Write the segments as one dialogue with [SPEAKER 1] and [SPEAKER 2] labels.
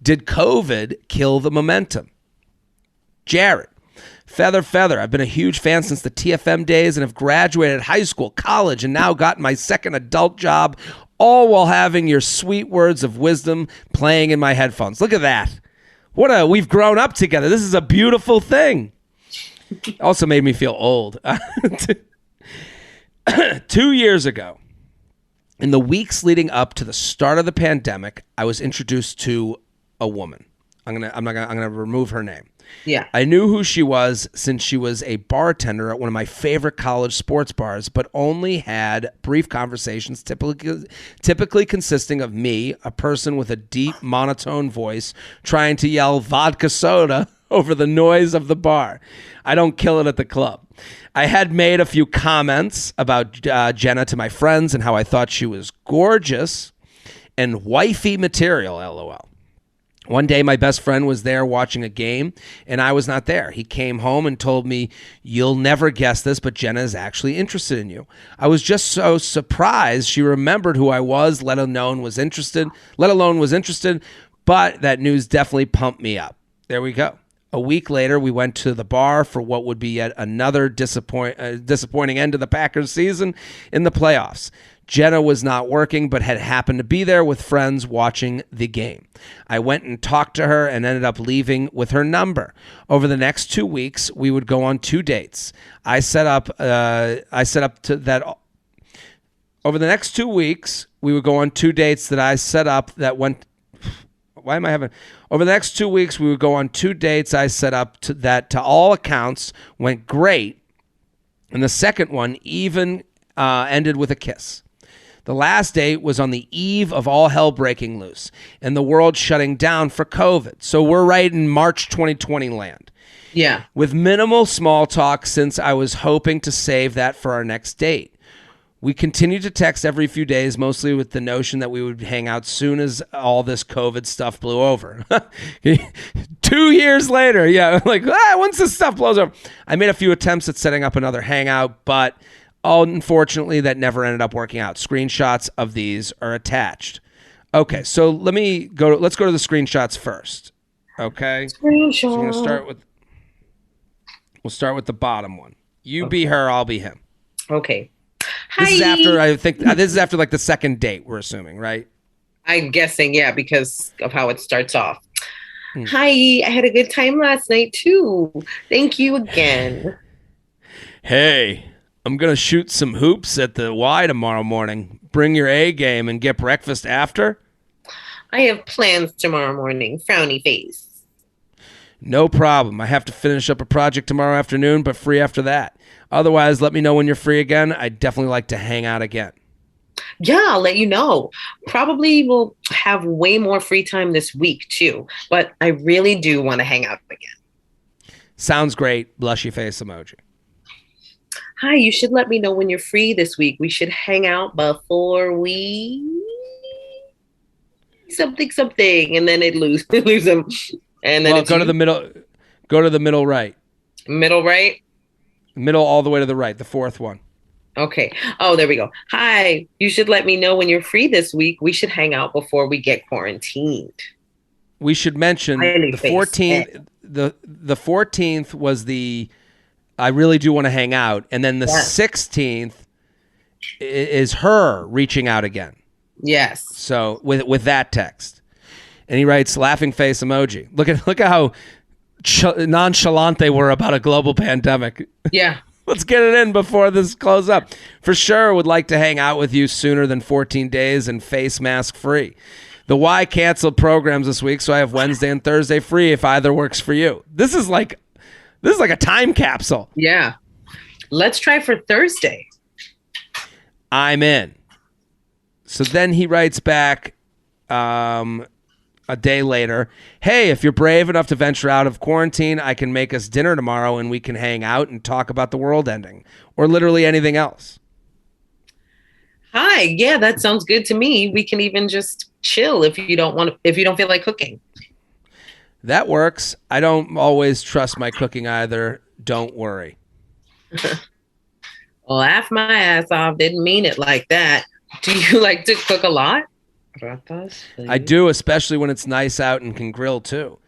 [SPEAKER 1] Did COVID kill the momentum? Jared, Feather, I've been a huge fan since the TFM days and have graduated high school, college, and now gotten my second adult job, all while having your sweet words of wisdom playing in my headphones. Look at that. We've grown up together. This is a beautiful thing. Also made me feel old. 2 years ago, in the weeks leading up to the start of the pandemic, I was introduced to a woman. I'm gonna remove her name.
[SPEAKER 2] Yeah.
[SPEAKER 1] I knew who she was since she was a bartender at one of my favorite college sports bars, but only had brief conversations, typically consisting of me, a person with a deep monotone voice, trying to yell vodka soda over the noise of the bar. I don't kill it at the club. I had made a few comments about Jenna to my friends and how I thought she was gorgeous and wifey material, LOL. One day, my best friend was there watching a game, and I was not there. He came home and told me, "You'll never guess this, but Jenna is actually interested in you." I was just so surprised she remembered who I was, let alone was interested, but that news definitely pumped me up. There we go. A week later, we went to the bar for what would be yet another disappointing end to the Packers season in the playoffs. Jenna was not working, but had happened to be there with friends watching the game. I went and talked to her and ended up leaving with her number. Over the next 2 weeks, we would go on 2 dates. Over the next 2 weeks, we would go on 2 dates that I set up that went. Over the next 2 weeks, we would go on 2 dates I set up that to all accounts went great. And the second one even ended with a kiss. The last date was on the eve of all hell breaking loose and the world shutting down for COVID. So we're right in March 2020 land.
[SPEAKER 2] Yeah.
[SPEAKER 1] With minimal small talk since I was hoping to save that for our next date. We continued to text every few days, mostly with the notion that we would hang out soon as all this COVID stuff blew over. 2 years later, yeah, like, once this stuff blows over. I made a few attempts at setting up another hangout, but unfortunately, that never ended up working out. Screenshots of these are attached. Okay, so let's go to the screenshots first. Okay?
[SPEAKER 2] Screenshot.
[SPEAKER 1] So we'll start with the bottom one. You be her, I'll be him.
[SPEAKER 2] Okay.
[SPEAKER 1] This is after like the second date, we're assuming, right?
[SPEAKER 2] I'm guessing, yeah, because of how it starts off. Hi, I had a good time last night too. Thank you again.
[SPEAKER 1] Hey, I'm going to shoot some hoops at the Y tomorrow morning. Bring your A game and get breakfast after?
[SPEAKER 2] I have plans tomorrow morning. Frowny face.
[SPEAKER 1] No problem. I have to finish up a project tomorrow afternoon, but free after that. Otherwise, let me know when you're free again. I'd definitely like to hang out again.
[SPEAKER 2] Yeah, I'll let you know. Probably will have way more free time this week too, but I really do want to hang out again.
[SPEAKER 1] Sounds great. Blushy face emoji.
[SPEAKER 2] Hi, you should let me know when you're free this week. We should hang out before we something, and then it lose them. And then
[SPEAKER 1] go to the middle. Go to the middle right.
[SPEAKER 2] Middle right.
[SPEAKER 1] Middle all the way to the right. The fourth one.
[SPEAKER 2] Okay. Oh, there we go. Hi, you should let me know when you're free this week. We should hang out before we get quarantined.
[SPEAKER 1] We should mention the 14th. The 14th was the. I really do want to hang out. And then the 16th is her reaching out again.
[SPEAKER 2] Yes.
[SPEAKER 1] So with that text. And he writes laughing face emoji. Look at how nonchalant they were about a global pandemic.
[SPEAKER 2] Yeah.
[SPEAKER 1] Let's get it in before this closes up. For sure would like to hang out with you sooner than 14 days and face mask free. The Y canceled programs this week, so I have Wednesday and Thursday free if either works for you. This is like a time capsule.
[SPEAKER 2] Yeah. Let's try for Thursday.
[SPEAKER 1] I'm in. So then he writes back a day later, hey, if you're brave enough to venture out of quarantine, I can make us dinner tomorrow and we can hang out and talk about the world ending or literally anything else.
[SPEAKER 2] Hi. Yeah, that sounds good to me. We can even just chill if you don't feel like cooking.
[SPEAKER 1] That works. I don't always trust my cooking either. Don't worry.
[SPEAKER 2] Laugh my ass off. Didn't mean it like that. Do you like to cook a lot? Ratas,
[SPEAKER 1] I
[SPEAKER 2] please.
[SPEAKER 1] do, especially when it's nice out and can grill too.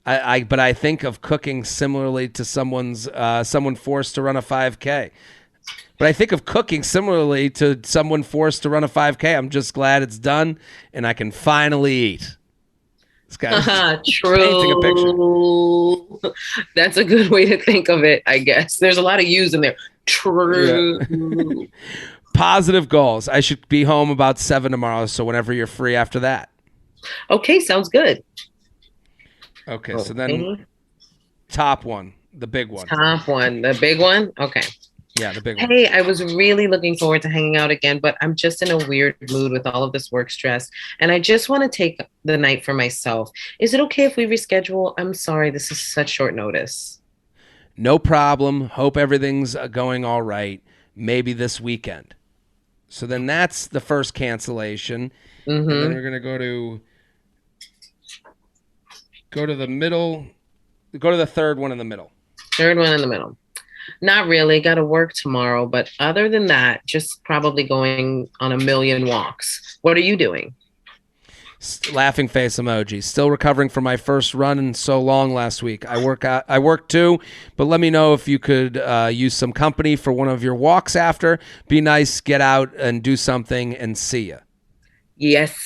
[SPEAKER 1] But I think of cooking similarly to someone forced to run a 5K. But I think of cooking similarly to someone forced to run a 5K. I'm just glad it's done and I can finally eat. This guy's painting a picture.
[SPEAKER 2] True. That's a good way to think of it, I guess. There's a lot of U's in there.
[SPEAKER 1] Yeah.
[SPEAKER 2] True.
[SPEAKER 1] Positive goals. I should be home about 7 tomorrow, so whenever you're free after that.
[SPEAKER 2] Okay, sounds good.
[SPEAKER 1] Okay, so then
[SPEAKER 2] Okay.
[SPEAKER 1] top one, the big one.
[SPEAKER 2] Top one, the big one. Okay.
[SPEAKER 1] Yeah, the big one.
[SPEAKER 2] Hey, I was really looking forward to hanging out again, but I'm just in a weird mood with all of this work stress, and I just want to take the night for myself. Is it okay if we reschedule? I'm sorry, this is such short notice.
[SPEAKER 1] No problem. Hope everything's going all right. Maybe this weekend. So then that's the first cancellation. And then
[SPEAKER 2] Mm-hmm.
[SPEAKER 1] we're going to go to the middle, go to the third one in the middle.
[SPEAKER 2] Third one in the middle. Not really. Got to work tomorrow, but other than that, just probably going on a million walks. What are you doing?
[SPEAKER 1] Laughing face emoji. Still recovering from my first run in so long last week. I work too, but let me know if you could use some company for one of your walks after. Be nice, get out and do something, and see ya.
[SPEAKER 2] Yes,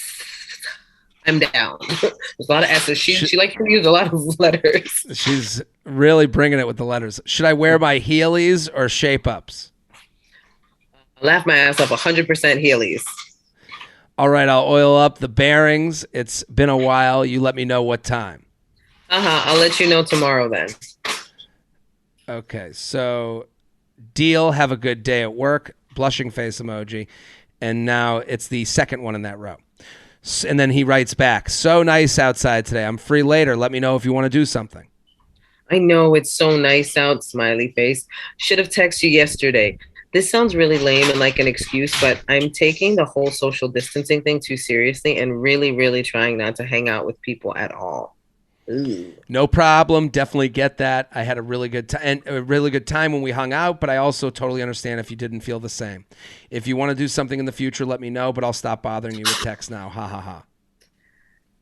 [SPEAKER 2] I'm down. There's a lot of S's. She likes to use a lot of letters.
[SPEAKER 1] She's really bringing it with the letters. Should I wear my Heelys or shape ups?
[SPEAKER 2] I laugh my ass off 100% Heelys.
[SPEAKER 1] All right, I'll oil up the bearings. It's been a while. You let me know what time.
[SPEAKER 2] I'll let you know tomorrow then.
[SPEAKER 1] Okay, so deal. Have a good day at work. Blushing face emoji. And now it's the second one in that row. And then he writes back, so nice outside today. I'm free later. Let me know if you want to do something.
[SPEAKER 2] I know it's so nice out, smiley face. Should have texted you yesterday. This sounds really lame and like an excuse, but I'm taking the whole social distancing thing too seriously and really, really trying not to hang out with people at all. Ooh.
[SPEAKER 1] No problem. Definitely get that. I had a really good time when we hung out, but I also totally understand if you didn't feel the same. If you want to do something in the future, let me know, but I'll stop bothering you with text now. Ha ha ha.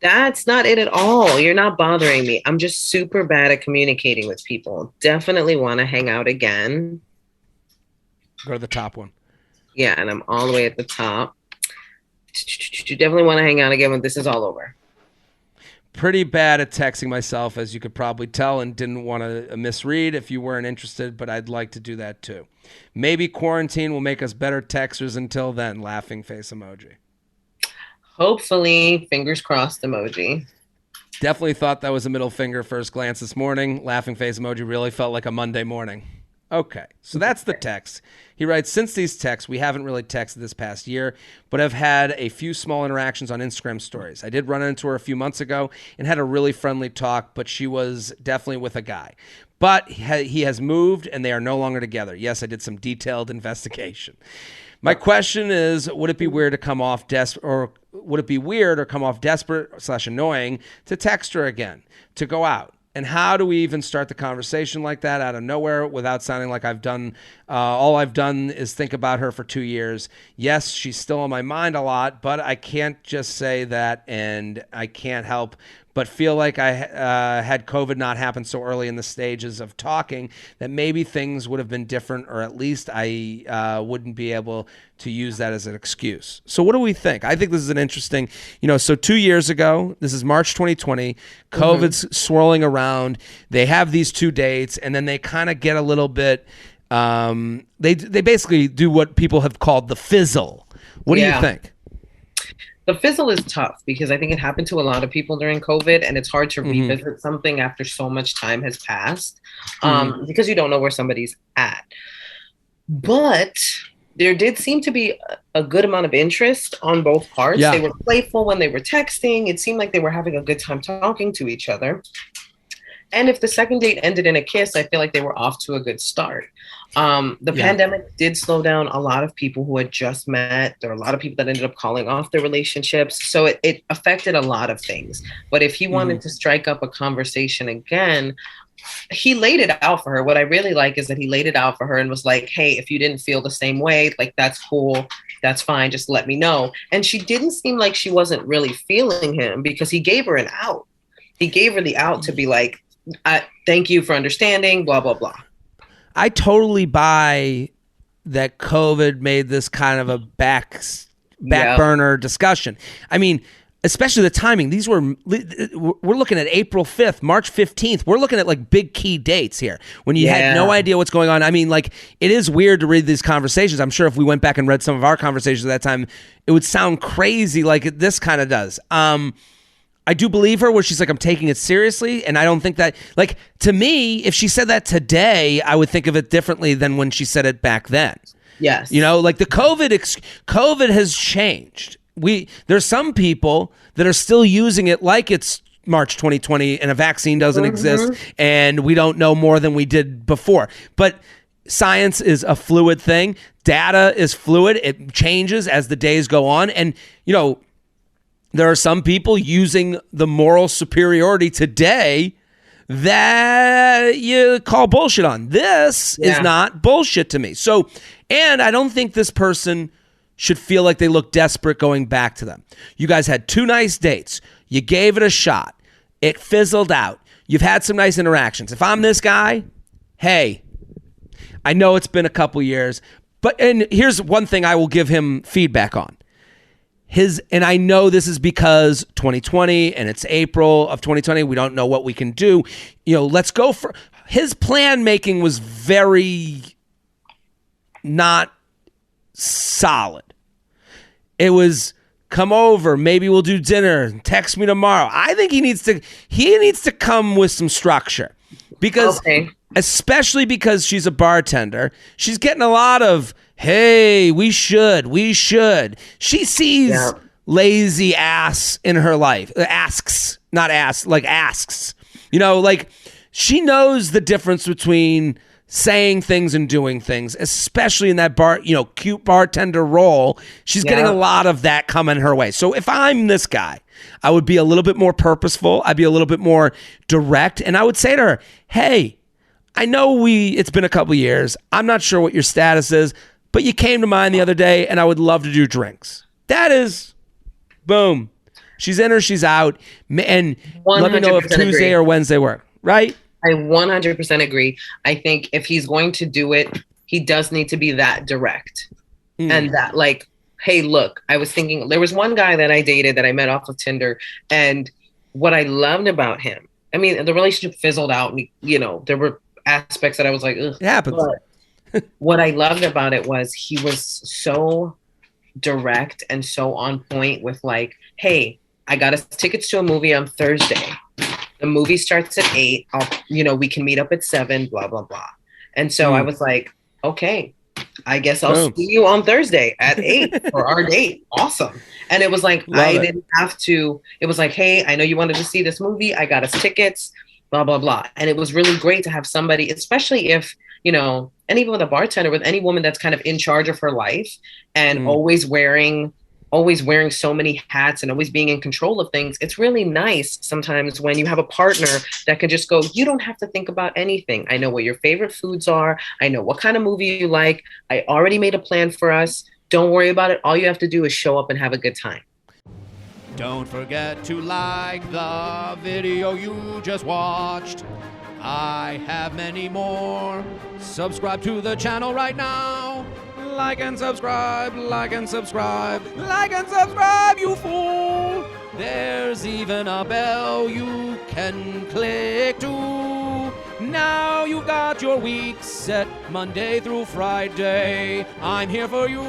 [SPEAKER 2] That's not it at all. You're not bothering me. I'm just super bad at communicating with people. Definitely want to hang out again.
[SPEAKER 1] Go to the top one.
[SPEAKER 2] Yeah, and I'm all the way at the top. You definitely want to hang out again when this is all over.
[SPEAKER 1] Pretty bad at texting myself, as you could probably tell, and didn't want to misread if you weren't interested, but I'd like to do that too. Maybe quarantine will make us better texters. Until then, laughing face emoji.
[SPEAKER 2] Hopefully, fingers crossed emoji.
[SPEAKER 1] Definitely thought that was a middle finger first glance this morning. Laughing face emoji really felt like a Monday morning. Okay, so that's the text. He writes, since these texts, we haven't really texted this past year, but I've had a few small interactions on Instagram stories. I did run into her a few months ago and had a really friendly talk, but she was definitely with a guy. But he has moved and they are no longer together. Yes, I did some detailed investigation. My question is, would it be weird to come off would it be weird or come off desperate/annoying to text her again, to go out? And how do we even start the conversation like that out of nowhere without sounding like I've done, all I've done is think about her for 2 years. Yes, she's still on my mind a lot, but I can't just say that, and I can't help but feel like I had COVID not happen so early in the stages of talking that maybe things would have been different, or at least I wouldn't be able to use that as an excuse. So what do we think? I think this is an interesting, so 2 years ago, this is March 2020, COVID's swirling around. They have these 2 dates, and then they kind of get a little bit, they basically do what people have called the fizzle. What do you think?
[SPEAKER 2] The fizzle is tough because I think it happened to a lot of people during COVID, and it's hard to revisit something after so much time has passed because you don't know where somebody's at. But there did seem to be a good amount of interest on both parts. Yeah. They were playful when they were texting. It seemed like they were having a good time talking to each other. And if the second date ended in a kiss, I feel like they were off to a good start. The pandemic did slow down a lot of people who had just met. There were a lot of people that ended up calling off their relationships. So it affected a lot of things. But if he wanted to strike up a conversation again, he laid it out for her. What I really like is that he laid it out for her and was like, hey, if you didn't feel the same way, like, that's cool. That's fine. Just let me know. And she didn't seem like she wasn't really feeling him because he gave her an out. He gave her the out to be like, thank you for understanding, blah, blah, blah.
[SPEAKER 1] I totally buy that COVID made this kind of a back burner discussion. I mean, especially the timing. We're looking at April 5th, March 15th. We're looking at like big key dates here when you had no idea what's going on. I mean, like, it is weird to read these conversations. I'm sure if we went back and read some of our conversations at that time, it would sound crazy like this kind of does. I do believe her where she's like, I'm taking it seriously. And I don't think that, like, to me, if she said that today, I would think of it differently than when she said it back then.
[SPEAKER 2] Yes.
[SPEAKER 1] You know, like the COVID has changed. There's some people that are still using it like it's March 2020 and a vaccine doesn't exist and we don't know more than we did before. But science is a fluid thing. Data is fluid. It changes as the days go on. And, you know, there are some people using the moral superiority today that you call bullshit on. This is not bullshit to me. So, and I don't think this person should feel like they look desperate going back to them. You guys had 2 nice dates. You gave it a shot. It fizzled out. You've had some nice interactions. If I'm this guy, hey, I know it's been a couple years, and here's one thing I will give him feedback on. And I know this is because 2020 and it's April of 2020. We don't know what we can do. You know, let's go for his plan making was very not solid. It was come over, maybe we'll do dinner, text me tomorrow. I think he needs to come with some structure because especially because she's a bartender, she's getting a lot of, hey, we should. She sees lazy ass in her life. Asks, not ass, like asks. You know, like she knows the difference between saying things and doing things, especially in that cute bartender role. She's getting a lot of that coming her way. So if I'm this guy, I would be a little bit more purposeful. I'd be a little bit more direct. And I would say to her, hey, I know it's been a couple years. I'm not sure what your status is, but you came to mind the other day and I would love to do drinks. That is, boom. She's in or she's out. And let me know if Tuesday or Wednesday work, right?
[SPEAKER 2] I 100% agree. I think if he's going to do it, he does need to be that direct. And that, like, hey, look, I was thinking, there was one guy that I dated that I met off of Tinder. And what I loved about him, I mean, the relationship fizzled out. And, you know, there were aspects that I was like, ugh.
[SPEAKER 1] It happens.
[SPEAKER 2] But what I loved about it was he was so direct and so on point with like, hey, I got us tickets to a movie on Thursday. The movie starts at 8. We can meet up at 7, blah, blah, blah. And so I was like, okay, I guess I'll see you on Thursday at 8 for our date. Awesome. And it was like, didn't have to, it was like, hey, I know you wanted to see this movie. I got us tickets, blah, blah, blah. And it was really great to have somebody, especially if, you know, and even with a bartender, with any woman that's kind of in charge of her life and always wearing so many hats and always being in control of things. It's really nice sometimes when you have a partner that can just go, you don't have to think about anything. I know what your favorite foods are. I know what kind of movie you like. I already made a plan for us. Don't worry about it. All you have to do is show up and have a good time.
[SPEAKER 3] Don't forget to like the video you just watched. I have many more. Subscribe to the channel right now. Like and subscribe, like and subscribe, like and subscribe, you fool! There's even a bell you can click to. Now you've got your week set Monday through Friday. I'm here for you.